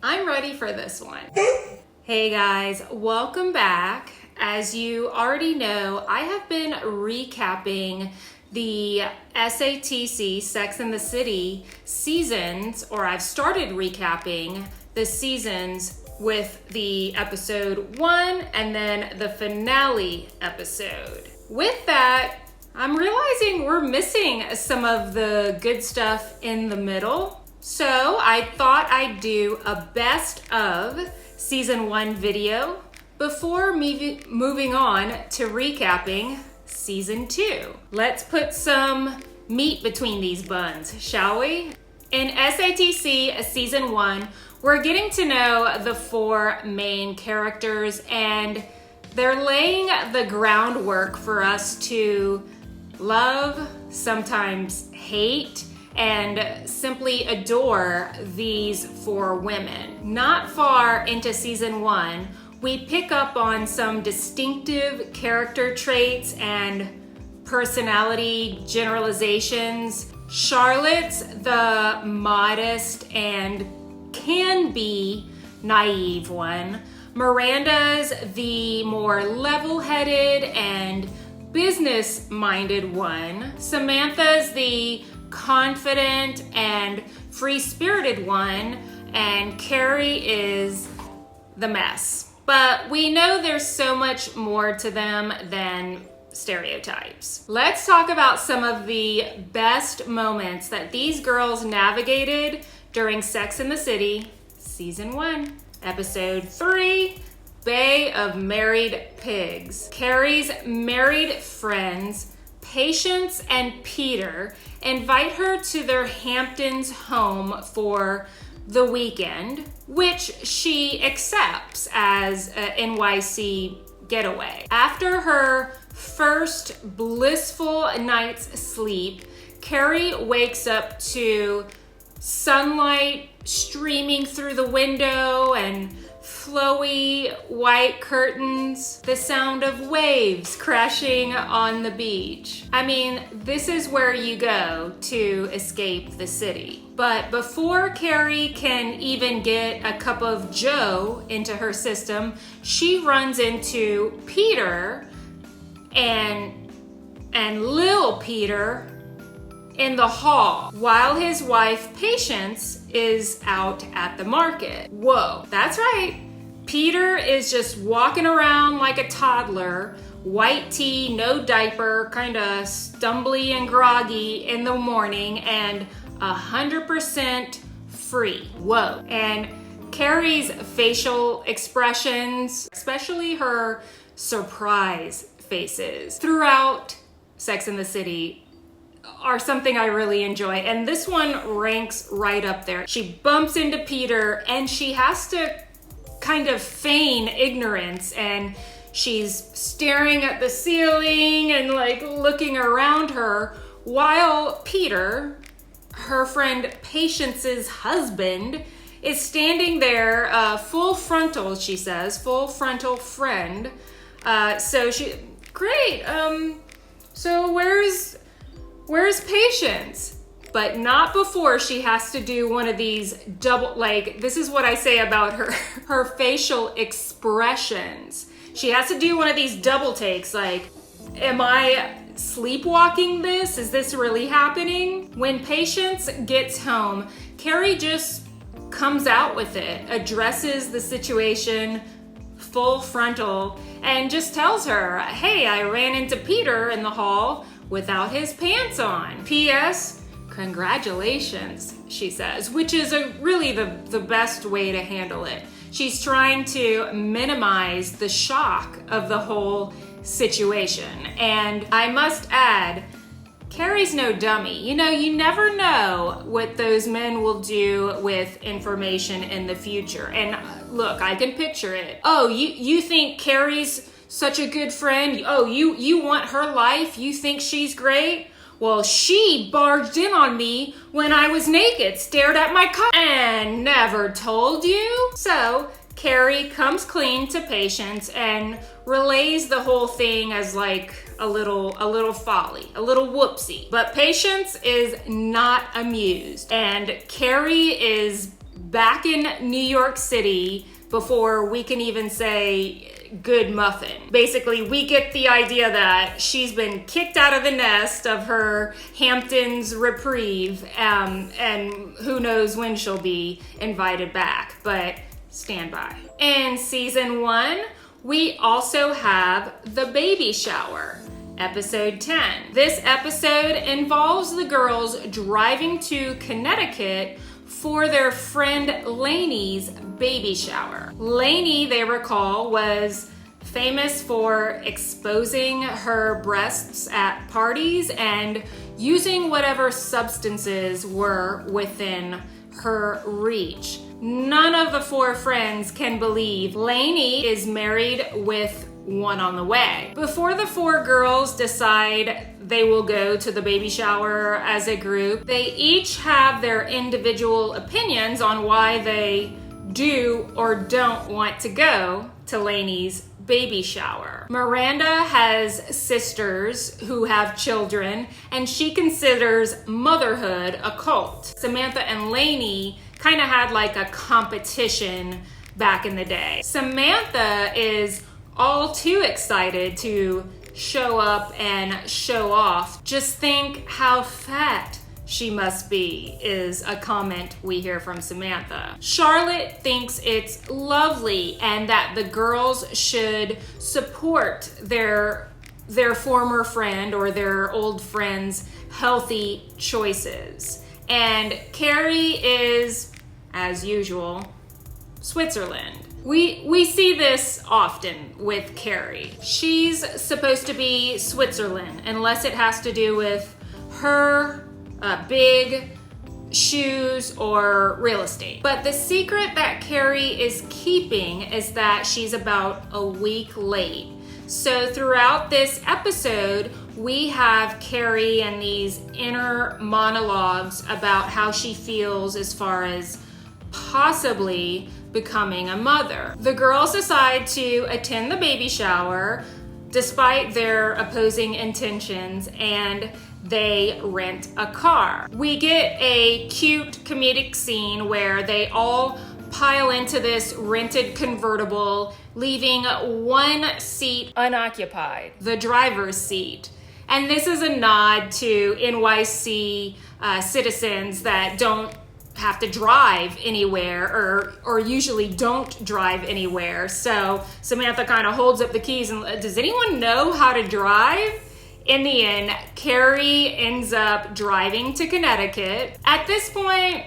I'm ready for this one. Hey guys, welcome back. As you already know, I have been recapping the SATC, Sex and the City seasons, or I've started recapping the seasons with the episode 1 and then the finale episode. With that, I'm realizing we're missing some of the good stuff in the middle. So I thought I'd do a best of season 1 video before moving on to recapping season 2. Let's put some meat between these buns, shall we? In SATC season 1, we're getting to know the 4 main characters, and they're laying the groundwork for us to love, sometimes hate, and simply adore these 4 women. Not far into season 1, we pick up on some distinctive character traits and personality generalizations. Charlotte's the modest and can be naive one. Miranda's the more level-headed and business-minded one. Samantha's the confident and free-spirited one. And Carrie is the mess. But we know there's so much more to them than stereotypes. Let's talk about some of the best moments that these girls navigated during Sex and the City, season 1, episode 3, Bay of Married Pigs. Carrie's married friends, Patience and Peter, invite her to their Hamptons home for the weekend, which she accepts as an NYC getaway. After her first blissful night's sleep, Carrie wakes up to sunlight streaming through the window and flowy white curtains, the sound of waves crashing on the beach. I mean, this is where you go to escape the city. But before Carrie can even get a cup of joe into her system, she runs into Peter and Lil Peter in the hall while his wife Patience is out at the market. Whoa, that's right. Peter is just walking around like a toddler, white tee, no diaper, kind of stumbly and groggy in the morning, and 100% free. Whoa. And Carrie's facial expressions, especially her surprise faces throughout Sex and the City, are something I really enjoy. And this one ranks right up there. She bumps into Peter and she has to kind of feign ignorance, and she's staring at the ceiling and like looking around her while Peter, her friend Patience's husband, is standing there, full frontal, she says, full frontal friend. So where's Patience? But not before she has to do one of these this is what I say about her facial expressions. She has to do one of these double takes, like, am I sleepwalking this? Is this really happening? When Patience gets home, Carrie just comes out with it, addresses the situation full frontal, and just tells her, hey, I ran into Peter in the hall without his pants on. P.S. Congratulations, she says, which is really the best way to handle it. She's trying to minimize the shock of the whole situation. And I must add, Carrie's no dummy. You know, you never know what those men will do with information in the future. And look, I can picture it. Oh, you think Carrie's such a good friend? Oh, you want her life? You think she's great? Well, she barged in on me when I was naked, stared at my cock, and never told you. So Carrie comes clean to Patience and relays the whole thing as like a little folly, a little whoopsie. But Patience is not amused, and Carrie is back in New York City before we can even say good muffin. Basically, we get the idea that she's been kicked out of the nest of her Hamptons reprieve, and who knows when she'll be invited back, but stand by. In season 1, we also have the baby shower, episode 10. This episode involves the girls driving to Connecticut for their friend Lainey's baby shower. Lainey, they recall, was famous for exposing her breasts at parties and using whatever substances were within her reach. None of the 4 friends can believe Lainey is married with one on the way. Before the 4 girls decide they will go to the baby shower as a group, they each have their individual opinions on why they do or don't want to go to Lainey's baby shower. Miranda has sisters who have children, and she considers motherhood a cult. Samantha and Lainey kind of had like a competition back in the day. Samantha is all too excited to show up and show off. Just think how fat she must be, is a comment we hear from Samantha. Charlotte thinks it's lovely and that the girls should support their former friend or their old friend's healthy choices. And Carrie is, as usual, Switzerland. We see this often with Carrie. She's supposed to be Switzerland unless it has to do with her big shoes or real estate. But the secret that Carrie is keeping is that she's about a week late. So throughout this episode, we have Carrie and these inner monologues about how she feels as far as possibly becoming a mother. The girls decide to attend the baby shower despite their opposing intentions, and they rent a car. We get a cute comedic scene where they all pile into this rented convertible, leaving one seat unoccupied, the driver's seat. And this is a nod to NYC citizens that don't have to drive anywhere or usually don't drive anywhere. So Samantha kind of holds up the keys and does anyone know how to drive? In the end, Carrie ends up driving to Connecticut. At this point,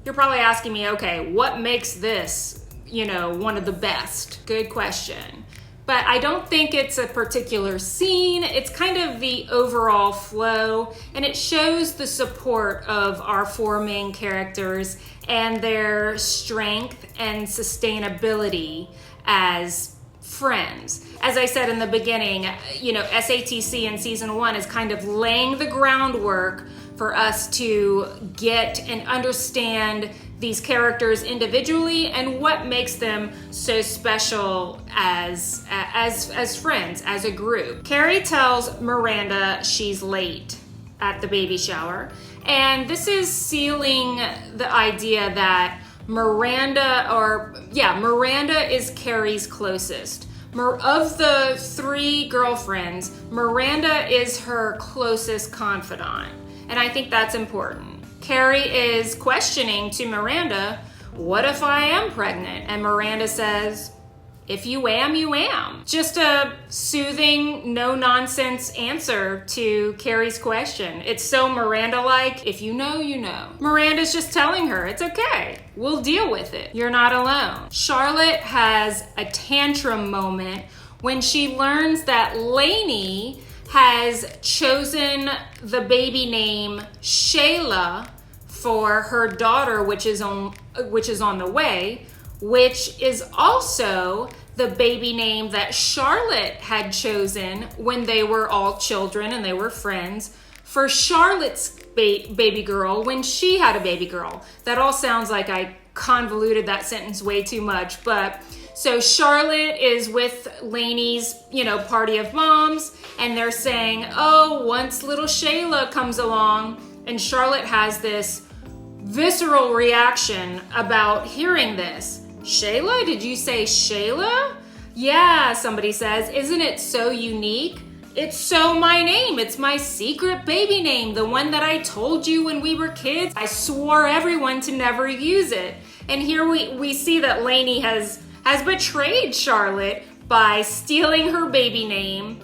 you're probably asking me, okay, what makes this, one of the best? Good question. But I don't think it's a particular scene. It's kind of the overall flow, and it shows the support of our 4 main characters and their strength and sustainability as friends. As I said in the beginning, SATC in season 1 is kind of laying the groundwork for us to get and understand these characters individually and what makes them so special as friends, as a group. Carrie tells Miranda she's late at the baby shower, and this is sealing the idea that Miranda is Carrie's closest. Of the 3 girlfriends, Miranda is her closest confidant, and I think that's important. Carrie is questioning to Miranda, what if I am pregnant? And Miranda says, if you am, you am. Just a soothing, no-nonsense answer to Carrie's question. It's so Miranda-like, if you know, you know. Miranda's just telling her, it's okay. We'll deal with it. You're not alone. Charlotte has a tantrum moment when she learns that Lainey has chosen the baby name Shayla for her daughter, which is on the way, which is also the baby name that Charlotte had chosen when they were all children and they were friends for Charlotte's baby girl when she had a baby girl. That all sounds like I convoluted that sentence way too much, but so Charlotte is with Lainey's, party of moms, and they're saying, oh, once little Shayla comes along, and Charlotte has this visceral reaction about hearing this. Shayla? Did you say Shayla? Yeah, somebody says, isn't it so unique? It's so my name. It's my secret baby name, the one that I told you when we were kids. I swore everyone to never use it. And here we see that Lainey has betrayed Charlotte by stealing her baby name.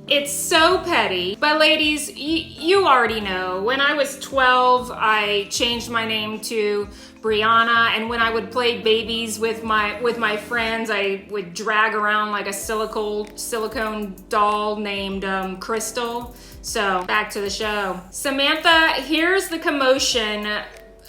It's so petty. But ladies, you already know. When I was 12, I changed my name to Brianna, and when I would play babies with my friends, I would drag around like a silicone doll named Crystal. So back to the show. Samantha hears the commotion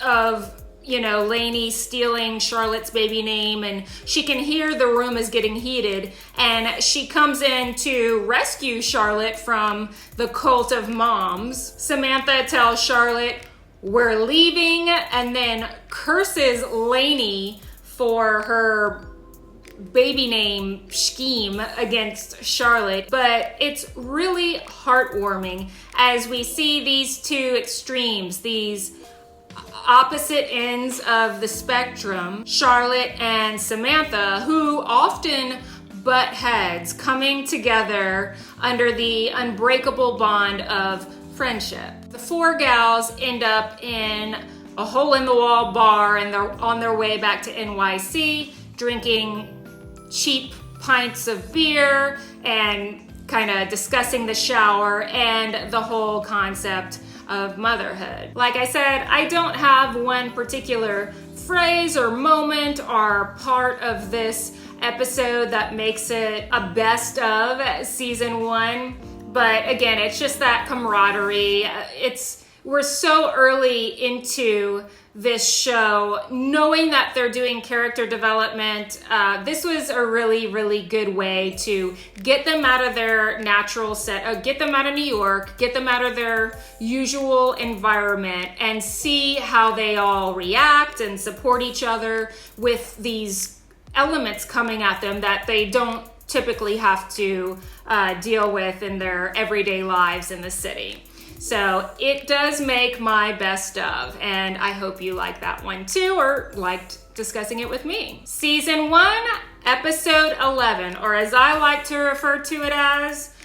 of Lainey stealing Charlotte's baby name, and she can hear the room is getting heated, and she comes in to rescue Charlotte from the cult of moms. Samantha tells Charlotte, "We're leaving," and then curses Lainey for her baby name scheme against Charlotte. But it's really heartwarming as we see these two extremes, these opposite ends of the spectrum, Charlotte and Samantha, who often butt heads, coming together under the unbreakable bond of friendship. The four gals end up in a hole-in-the-wall bar, and they're on their way back to NYC, drinking cheap pints of beer and kind of discussing the shower and the whole concept of motherhood. Like I said, I don't have one particular phrase or moment or part of this episode that makes it a best of season 1. But again, it's just that camaraderie. We're so early into this show, knowing that they're doing character development. This was a really, really good way to get them out of their natural set, get them out of New York, get them out of their usual environment, and see how they all react and support each other with these elements coming at them that they don't typically have to deal with in their everyday lives in the city. So it does make my best of, and I hope you like that one too, or liked discussing it with me. Season 1, episode 11, or as I like to refer to it as,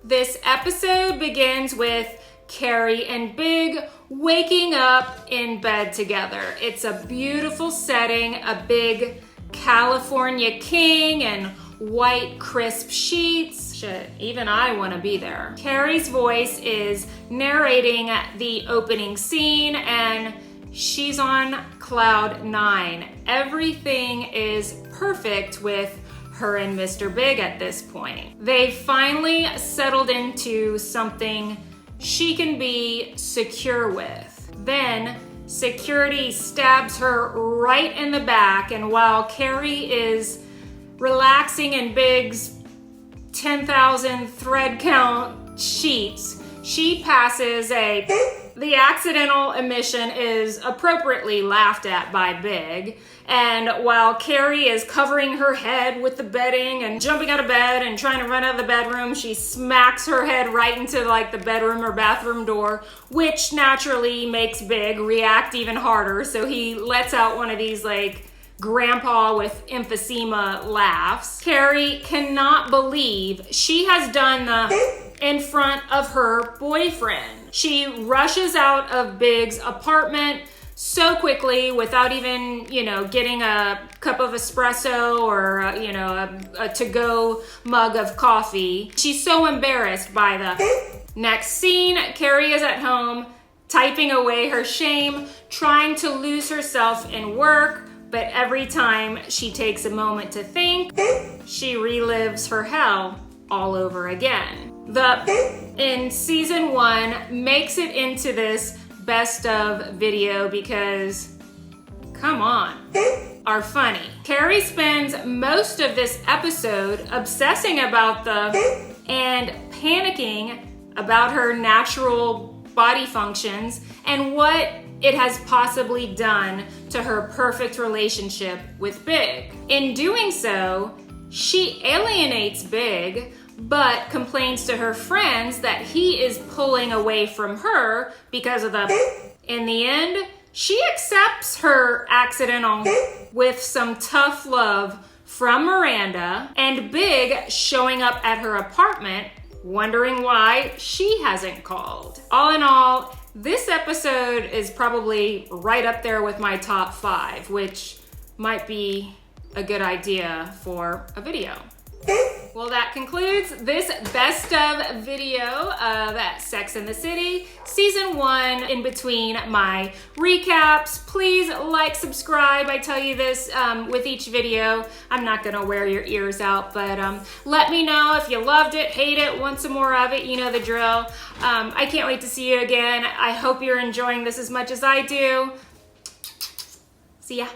this episode begins with Carrie and Big waking up in bed together. It's a beautiful setting, a big California king and white crisp sheets. Shit, even I want to be there. Carrie's voice is narrating the opening scene, and she's on cloud 9. Everything is perfect with her and Mr. Big at this point. They've finally settled into something she can be secure with. Then security stabs her right in the back, and while Carrie is relaxing in Big's 10,000 thread count sheets, she passes the accidental emission is appropriately laughed at by Big. And while Carrie is covering her head with the bedding and jumping out of bed and trying to run out of the bedroom, she smacks her head right into the bedroom or bathroom door, which naturally makes Big react even harder. So he lets out one of these grandpa with emphysema laughs. Carrie cannot believe she has done in front of her boyfriend. She rushes out of Big's apartment so quickly without even, getting a cup of espresso or, a to-go mug of coffee. She's so embarrassed by the next scene. Carrie is at home typing away her shame, trying to lose herself in work. But every time she takes a moment to think, she relives her hell all over again. In season 1 makes it into this best of video because, come on, are funny. Carrie spends most of this episode obsessing about and panicking about her natural body functions and what it has possibly done to her perfect relationship with Big. In doing so, she alienates Big, but complains to her friends that he is pulling away from her because of in the end, She accepts her accidental with some tough love from Miranda, and Big showing up at her apartment wondering why she hasn't called. All in all, this episode is probably right up there with my top 5, which might be a good idea for a video. Well, that concludes this best of video of Sex and the City, season 1. In between my recaps, please like, subscribe. I tell you this with each video. I'm not gonna wear your ears out, but let me know if you loved it, hate it, want some more of it. You know the drill. I can't wait to see you again. I hope you're enjoying this as much as I do. See ya.